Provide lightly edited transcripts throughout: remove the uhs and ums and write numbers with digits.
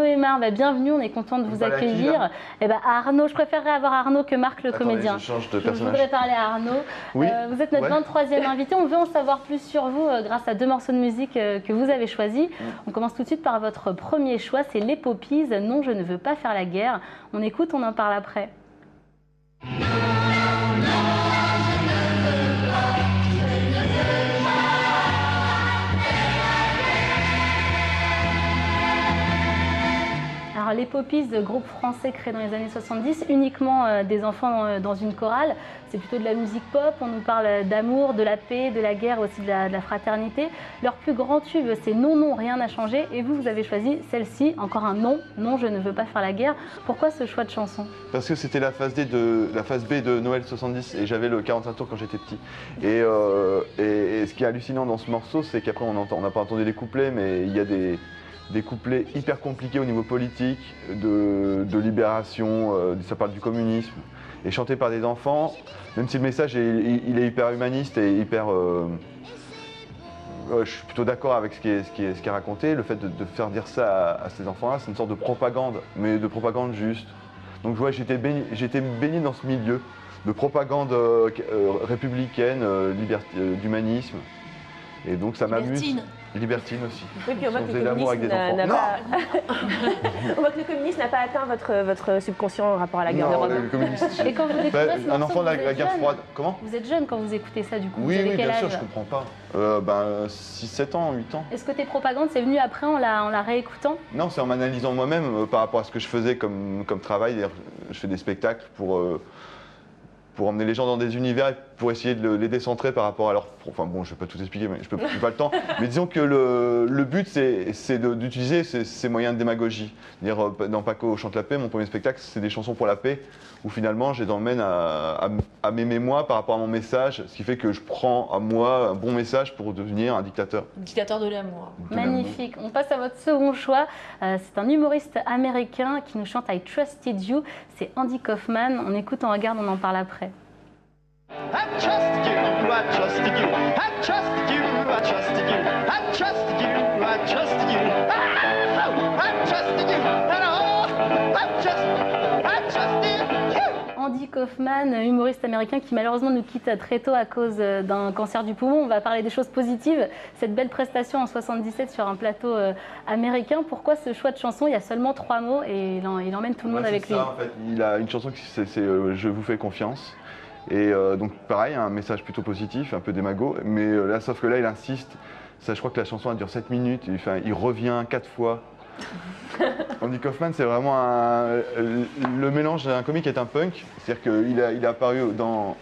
Aymar, bienvenue, on est content de vous accueillir. Arnaud, je préférerais avoir Arnaud que Marc le comédien. Je change de personnage. Je voudrais parler à Arnaud. Oui. Vous êtes notre 23e invité, on veut en savoir plus sur vous grâce à 2 morceaux de musique que vous avez choisis. On commence tout de suite par votre premier choix, c'est les Poppies, Non je ne veux pas faire la guerre. On écoute, on en parle après. Alors, les Poppies, groupe français créé dans les années 70, uniquement des enfants dans une chorale. C'est plutôt de la musique pop, on nous parle d'amour, de la paix, de la guerre, aussi de la fraternité. Leur plus grand tube, c'est Non, non, rien n'a changé. Et vous, vous avez choisi celle-ci, encore un non, non, je ne veux pas faire la guerre. Pourquoi ce choix de chanson? Parce que c'était la phase B de Noël 70 et j'avais le 45 tours quand j'étais petit. Et ce qui est hallucinant dans ce morceau, c'est qu'après on n'a pas entendu les couplets, mais il y a des couplets hyper compliqués au niveau politique, de libération, ça parle du communisme, et chanté par des enfants, même si le message il est hyper humaniste et hyper... je suis plutôt d'accord avec ce qui est raconté, le fait de faire dire ça à ces enfants-là, c'est une sorte de propagande, mais de propagande juste. Donc ouais, j'étais baigné dans ce milieu de propagande républicaine, d'humanisme, et donc ça m'amuse. Libertine aussi. Oui, puis on voit que le communisme on voit que le communisme n'a pas atteint votre subconscient en rapport à la guerre de Rome. Et quand vous découvrez ce un morceau, enfant de la guerre froide. Comment? Vous êtes jeune quand vous écoutez ça du coup? Oui, vous avez oui, quel bien âge? sûr, je comprends pas. 6-7 ans, 8 ans. Est-ce que tes propagandes, c'est venu après en la réécoutant? Non, c'est en m'analysant moi-même par rapport à ce que je faisais comme travail. Je fais des spectacles pour emmener les gens dans des univers et pour essayer de les décentrer par rapport à leur... Enfin bon, je ne vais pas tout expliquer, mais je n'ai pas le temps. Mais disons que le but, c'est d'utiliser ces moyens de démagogie. Dans Paco chante la paix, mon premier spectacle, c'est des chansons pour la paix, où finalement, je les emmène à m'aimer moi par rapport à mon message, ce qui fait que je prends à moi un bon message pour devenir un dictateur. Dictateur de l'amour. Magnifique. On passe à votre second choix. C'est un humoriste américain qui nous chante I Trusted You. C'est Andy Kaufman. On écoute, on regarde, on en parle après. I trusted you, I trusted you, I trusted you, I trusted you, I trusted you, I trusted you, I trusted you, I trusted you. Andy Kaufman, humoriste américain qui malheureusement nous quitte très tôt à cause d'un cancer du poumon. On va parler des choses positives. Cette belle prestation en 77 sur un plateau américain. Pourquoi ce choix de chanson? Il y a seulement 3 mots et il emmène tout le monde avec lui. En fait. Il a une chanson qui c'est Je vous fais confiance. Et donc pareil, un message plutôt positif, un peu démago, mais là, sauf que là, il insiste. Ça, je crois que la chanson elle dure 7 minutes, il revient 4 fois. Andy Kaufman, c'est vraiment le mélange d'un comique et un punk. C'est-à-dire qu'il est apparu dans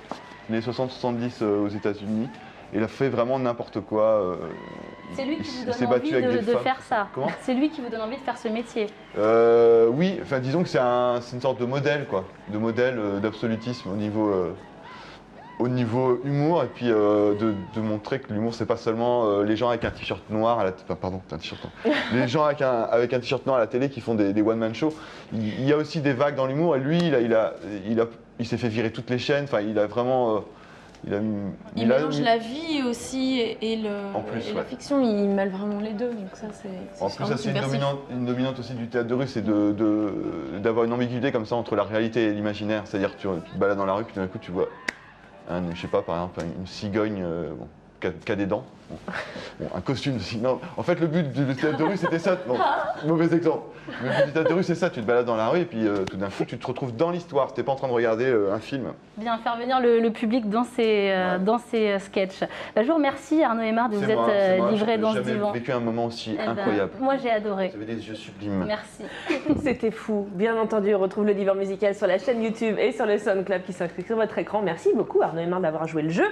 les 60-70 aux États-Unis. Et il a fait vraiment n'importe quoi. C'est lui qui vous donne envie de faire ça. C'est lui qui vous donne envie de faire ce métier. Oui, enfin disons que c'est une sorte de modèle, quoi, d'absolutisme au niveau humour, et puis de montrer que l'humour c'est pas seulement les gens avec un t-shirt noir à la pardon, un t-shirt noir. Les gens avec un t-shirt noir à la télé qui font des one-man shows. Il y a aussi des vagues dans l'humour, et lui il s'est fait virer toutes les chaînes, enfin il a vraiment il mélange la vie aussi et la fiction, il mêle vraiment les deux. Donc ça, en plus, ça c'est une dominante aussi du théâtre de rue, c'est d'avoir une ambiguïté comme ça entre la réalité et l'imaginaire. C'est-à-dire que tu te balades dans la rue, puis d'un coup tu vois, je sais pas, par exemple, une cigogne qui a des dents. Bon, un costume de cigogne. Non, en fait, le but du théâtre de rue c'était ça. Bon, mauvais exemple. Le but du théâtre de rue c'est ça, tu te balades dans la rue et puis tout d'un coup tu te retrouves dans l'histoire. Tu n'es pas en train de regarder un film. Bien, faire venir le public dans ces sketchs. Je vous remercie Arnaud Aymar de vous être livré dans ce divan. J'ai vécu un moment aussi incroyable. Moi j'ai adoré. Vous avez des yeux sublimes. Merci. C'était fou. Bien entendu, on retrouve le divan musical sur la chaîne YouTube et sur le SoundCloud qui s'inscrit sur votre écran. Merci beaucoup Arnaud Aymar d'avoir joué le jeu.